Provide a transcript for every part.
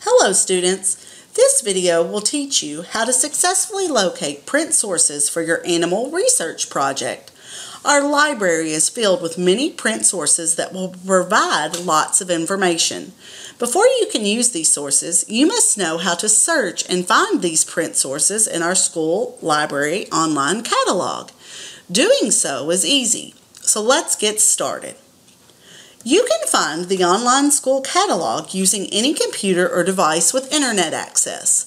Hello students! This video will teach you how to successfully locate print sources for your animal research project. Our library is filled with many print sources that will provide lots of information. Before you can use these sources, you must know how to search and find these print sources in our school library online catalog. Doing so is easy, so let's get started. You can find the online school catalog using any computer or device with internet access.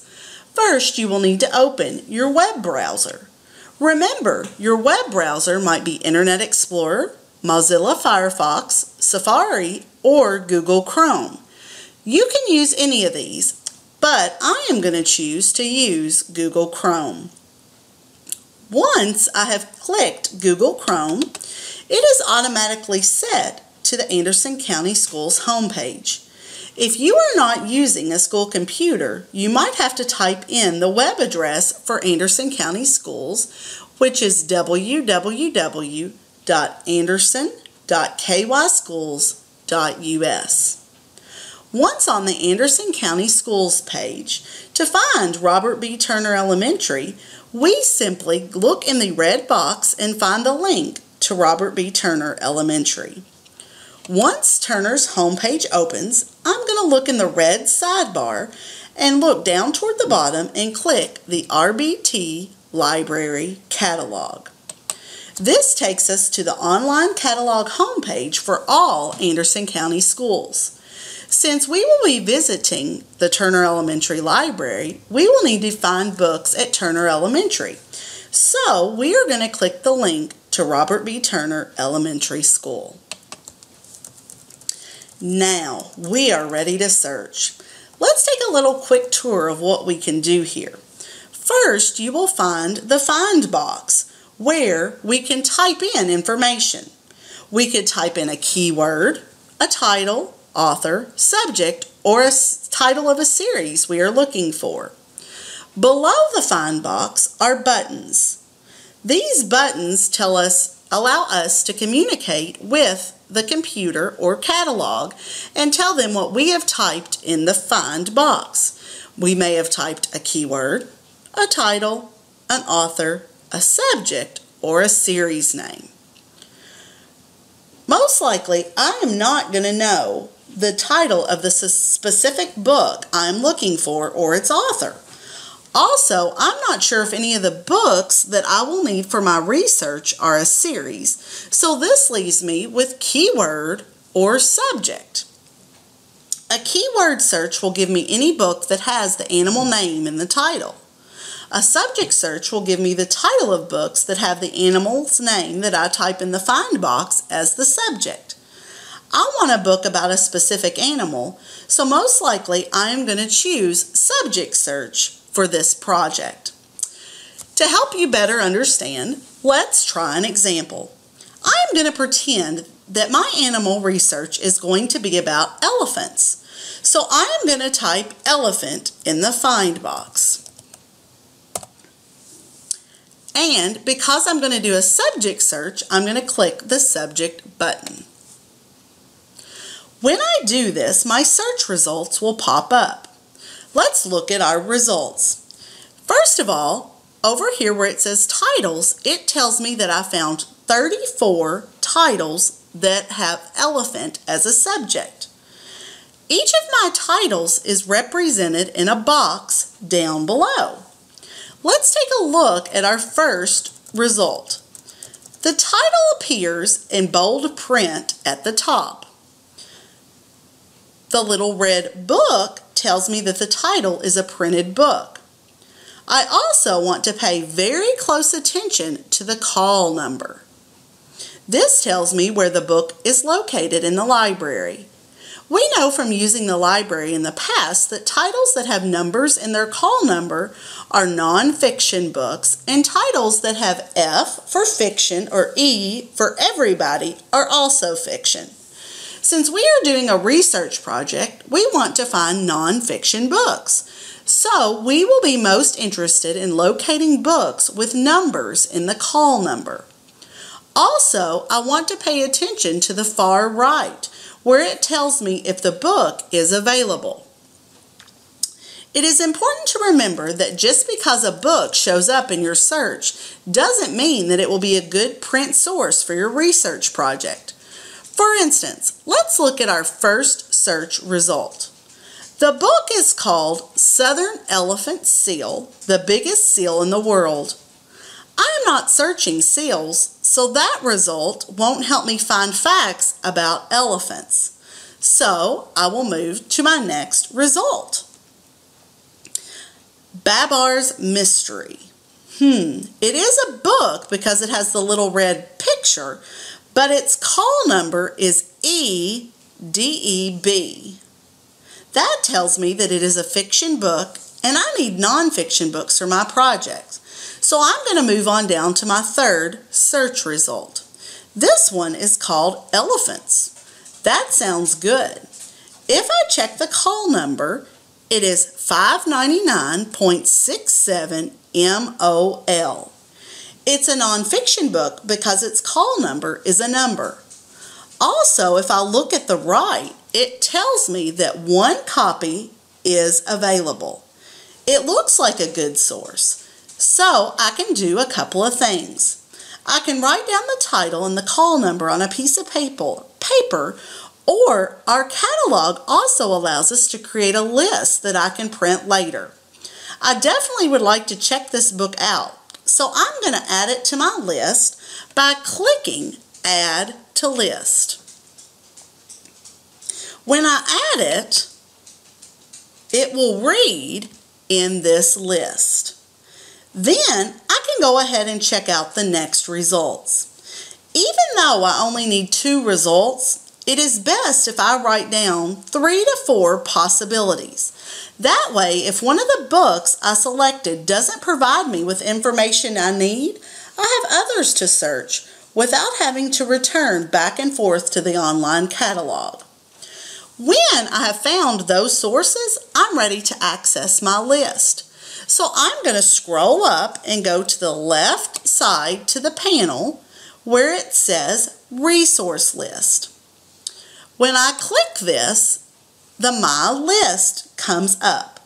First, you will need to open your web browser. Remember, your web browser might be Internet Explorer, Mozilla Firefox, Safari, or Google Chrome. You can use any of these, but I am going to choose to use Google Chrome. Once I have clicked Google Chrome, it is automatically set to the Anderson County Schools homepage. If you are not using a school computer, you might have to type in the web address for Anderson County Schools, which is www.anderson.kyschools.us. Once on the Anderson County Schools page, to find Robert B. Turner Elementary, we simply look in the red box and find the link to Robert B. Turner Elementary. Once Turner's homepage opens, I'm going to look in the red sidebar and look down toward the bottom and click the RBT Library Catalog. This takes us to the online catalog homepage for all Anderson County schools. Since we will be visiting the Turner Elementary Library, we will need to find books at Turner Elementary. So we are going to click the link to Robert B. Turner Elementary School. Now, we are ready to search. Let's take a little quick tour of what we can do here. First, you will find the Find box, where we can type in information. We could type in a keyword, a title, author, subject, or a title of a series we are looking for. Below the Find box are buttons. These buttons allow us to communicate with the computer or catalog and tell them what we have typed in the Find box. We may have typed a keyword, a title, an author, a subject, or a series name. Most likely, I am not going to know the title of the specific book I'm looking for or its author. Also, I'm not sure if any of the books that I will need for my research are a series, so this leaves me with keyword or subject. A keyword search will give me any book that has the animal name in the title. A subject search will give me the title of books that have the animal's name that I type in the Find box as the subject. I want a book about a specific animal, so most likely I am going to choose subject search for this project. To help you better understand, let's try an example. I am going to pretend that my animal research is going to be about elephants. So I am going to type elephant in the Find box. And because I'm going to do a subject search, I'm going to click the subject button. When I do this, my search results will pop up. Let's look at our results. First of all, over here where it says titles, it tells me that I found 34 titles that have elephant as a subject. Each of my titles is represented in a box down below. Let's take a look at our first result. The title appears in bold print at the top. The little red book tells me that the title is a printed book. I also want to pay very close attention to the call number. This tells me where the book is located in the library. We know from using the library in the past that titles that have numbers in their call number are nonfiction books, and titles that have F for fiction or E for everybody are also fiction. Since we are doing a research project, we want to find nonfiction books. So we will be most interested in locating books with numbers in the call number. Also, I want to pay attention to the far right, where it tells me if the book is available. It is important to remember that just because a book shows up in your search doesn't mean that it will be a good print source for your research project. For instance, let's look at our first search result. The book is called Southern Elephant Seal, the Biggest Seal in the World. I am not searching seals, so that result won't help me find facts about elephants. So I will move to my next result. Babar's Mystery. It is a book because it has the little red picture, but its call number is EDEB. That tells me that it is a fiction book, and I need nonfiction books for my projects. So I'm going to move on down to my third search result. This one is called Elephants. That sounds good. If I check the call number, it is 599.67 MOL. It's a nonfiction book because its call number is a number. Also, if I look at the right, it tells me that one copy is available. It looks like a good source, so I can do a couple of things. I can write down the title and the call number on a piece of paper, or our catalog also allows us to create a list that I can print later. I definitely would like to check this book out, so I'm going to add it to my list by clicking Add to List. When I add it, it will read in this list. Then I can go ahead and check out the next results. Even though I only need 2 results, it is best if I write down 3 to 4 possibilities. That way, if one of the books I selected doesn't provide me with information I need, I have others to search without having to return back and forth to the online catalog. When I have found those sources, I'm ready to access my list. So I'm going to scroll up and go to the left side to the panel where it says Resource List. When I click this, the My List comes up.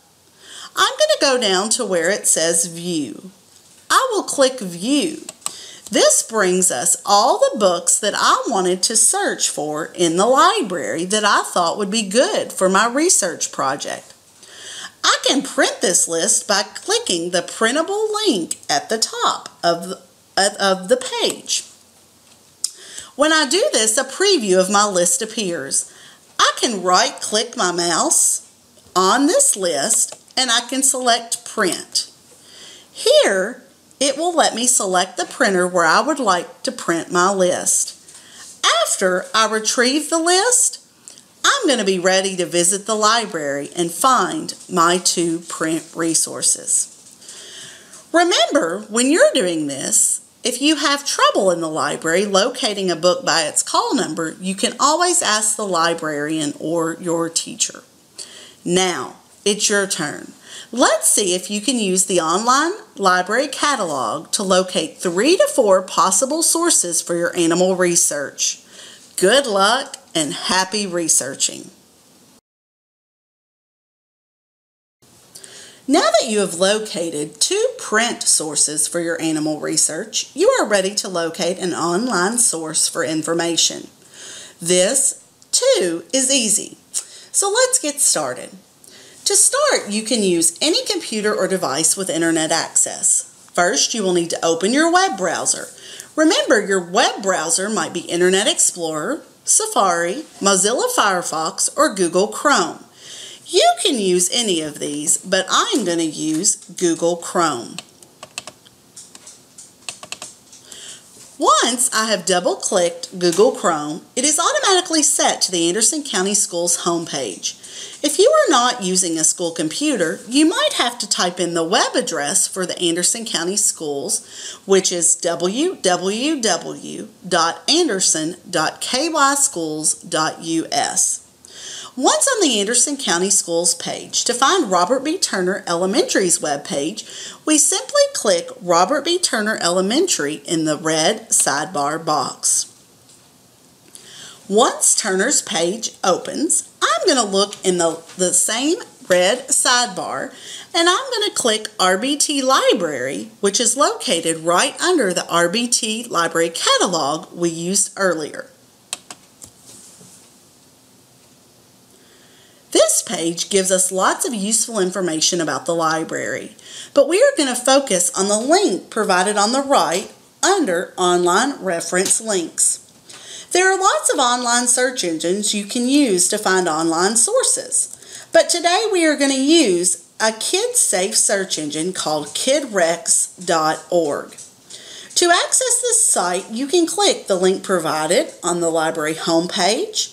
I'm going to go down to where it says View. I will click View. This brings us all the books that I wanted to search for in the library that I thought would be good for my research project. I can print this list by clicking the printable link at the top of the page. When I do this, a preview of my list appears. I can right-click my mouse on this list and I can select Print. Here, it will let me select the printer where I would like to print my list. After I retrieve the list, I'm going to be ready to visit the library and find my 2 print resources. Remember, when you're doing this, if you have trouble in the library locating a book by its call number, you can always ask the librarian or your teacher. Now, it's your turn. Let's see if you can use the online library catalog to locate 3 to 4 possible sources for your animal research. Good luck and happy researching. Now that you have located 2 print sources for your animal research, you are ready to locate an online source for information. This, too, is easy. So let's get started. To start, you can use any computer or device with internet access. First, you will need to open your web browser. Remember, your web browser might be Internet Explorer, Safari, Mozilla Firefox, or Google Chrome. You can use any of these, but I'm going to use Google Chrome. Once I have double-clicked Google Chrome, it is automatically set to the Anderson County Schools homepage. If you are not using a school computer, you might have to type in the web address for the Anderson County Schools, which is www.anderson.kyschools.us. Once on the Anderson County Schools page, to find Robert B. Turner Elementary's webpage, we simply click Robert B. Turner Elementary in the red sidebar box. Once Turner's page opens, I'm going to look in the same red sidebar, and I'm going to click RBT Library, which is located right under the RBT Library catalog we used earlier. This page gives us lots of useful information about the library, but we are going to focus on the link provided on the right under Online Reference Links. There are lots of online search engines you can use to find online sources, but today we are going to use a kid-safe search engine called kidrex.org. To access this site, you can click the link provided on the library homepage,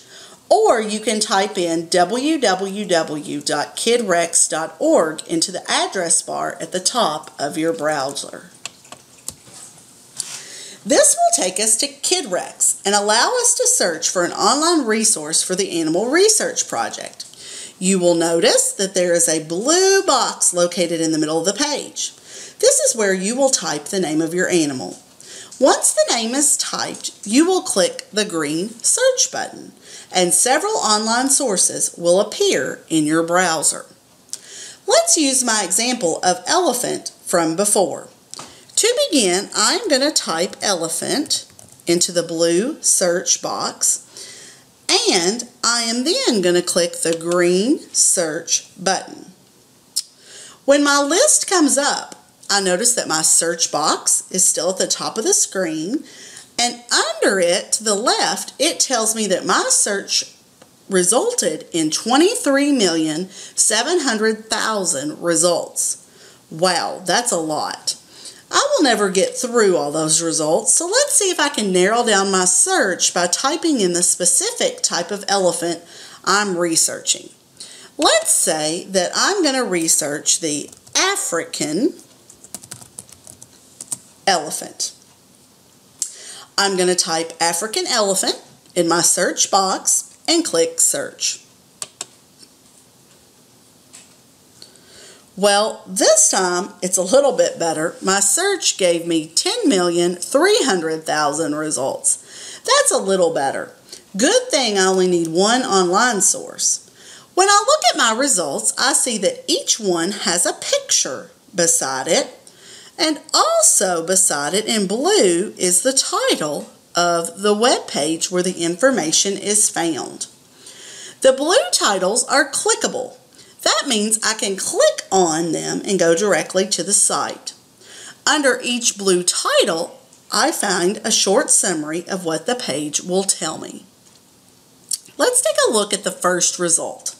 or you can type in www.kidrex.org into the address bar at the top of your browser. This will take us to KidRex and allow us to search for an online resource for the Animal Research Project. You will notice that there is a blue box located in the middle of the page. This is where you will type the name of your animal. Once the name is typed, you will click the green search button, and several online sources will appear in your browser. Let's use my example of elephant from before. To begin, I'm going to type elephant into the blue search box, and I am then going to click the green search button. When my list comes up, I notice that my search box is still at the top of the screen, and under it to the left, it tells me that my search resulted in 23,700,000 results. Wow, that's a lot. I will never get through all those results, so let's see if I can narrow down my search by typing in the specific type of elephant I'm researching. Let's say that I'm going to research the African elephant. I'm going to type African elephant in my search box and click search. Well, this time it's a little bit better. My search gave me 10,300,000 results. That's a little better. Good thing I only need one online source. When I look at my results, I see that each one has a picture beside it, and also beside it in blue is the title of the web page where the information is found. The blue titles are clickable. That means I can click on them and go directly to the site. Under each blue title, I find a short summary of what the page will tell me. Let's take a look at the first result.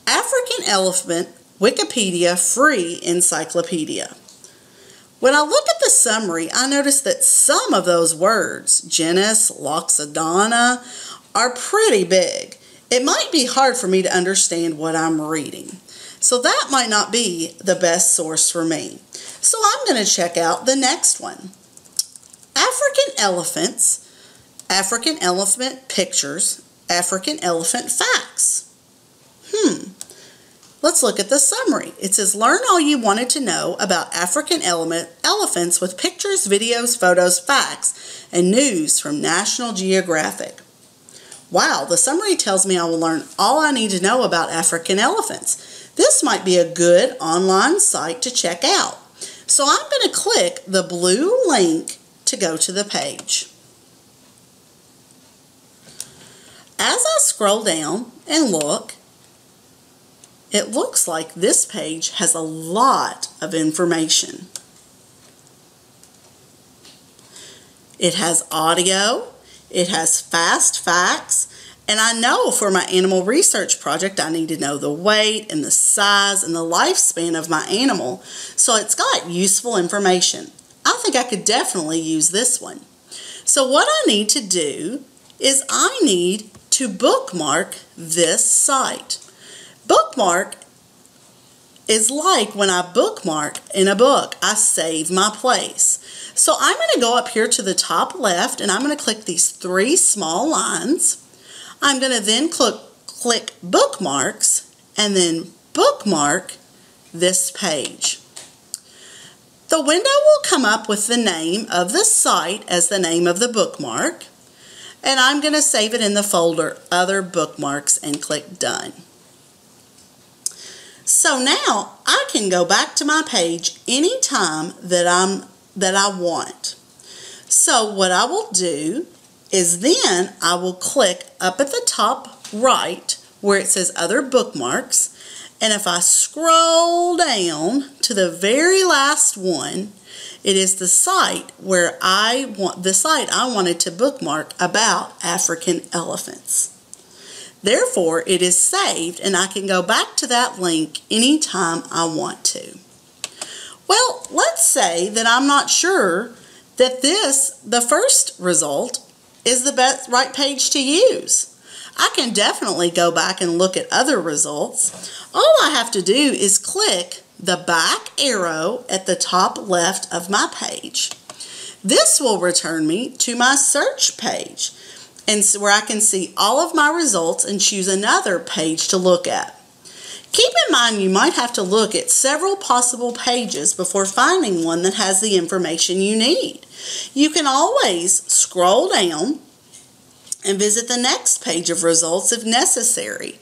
African elephant Wikipedia free encyclopedia. When I look at the summary, I notice that some of those words, genus, Loxodona, are pretty big. It might be hard for me to understand what I'm reading, so that might not be the best source for me. So I'm going to check out the next one. African elephants, African elephant pictures, African elephant facts. Let's look at the summary. It says, learn all you wanted to know about African elephants with pictures, videos, photos, facts, and news from National Geographic. Wow, the summary tells me I will learn all I need to know about African elephants. This might be a good online site to check out. So I'm going to click the blue link to go to the page. As I scroll down and look, it looks like this page has a lot of information. It has audio. It has fast facts, and I know for my animal research project I need to know the weight and the size and the lifespan of my animal, so it's got useful information. I think I could definitely use this one. So what I need to do is I need to bookmark this site. Bookmark is like when I bookmark in a book, I save my place. So I'm going to go up here to the top left and I'm going to click these three small lines. I'm going to then click bookmarks and then bookmark this page. The window will come up with the name of the site as the name of the bookmark, and I'm going to save it in the folder Other Bookmarks and click Done. So now I can go back to my page anytime that I want. So what I will do is then I will click up at the top right where it says Other Bookmarks, and if I scroll down to the very last one, it is the site where I wanted to bookmark about African elephants. Therefore, it is saved and I can go back to that link anytime I want to. Well, let's say that I'm not sure that the first result is the right page to use. I can definitely go back and look at other results. All I have to do is click the back arrow at the top left of my page. This will return me to my search page, and where I can see all of my results and choose another page to look at. Keep in mind you might have to look at several possible pages before finding one that has the information you need. You can always scroll down and visit the next page of results if necessary,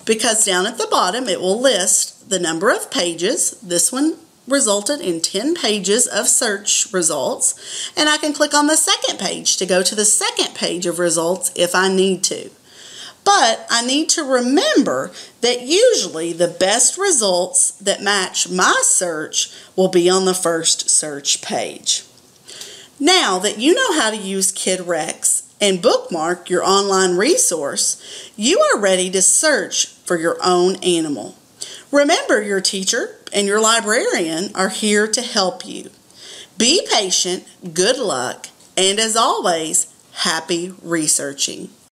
because down at the bottom it will list the number of pages. This one resulted in 10 pages of search results, and I can click on the second page to go to the second page of results if I need to. But I need to remember that usually the best results that match my search will be on the first search page. Now that you know how to use KidRex and bookmark your online resource, you are ready to search for your own animal. Remember, your teacher and your librarian are here to help you. Be patient, good luck, and as always, happy researching.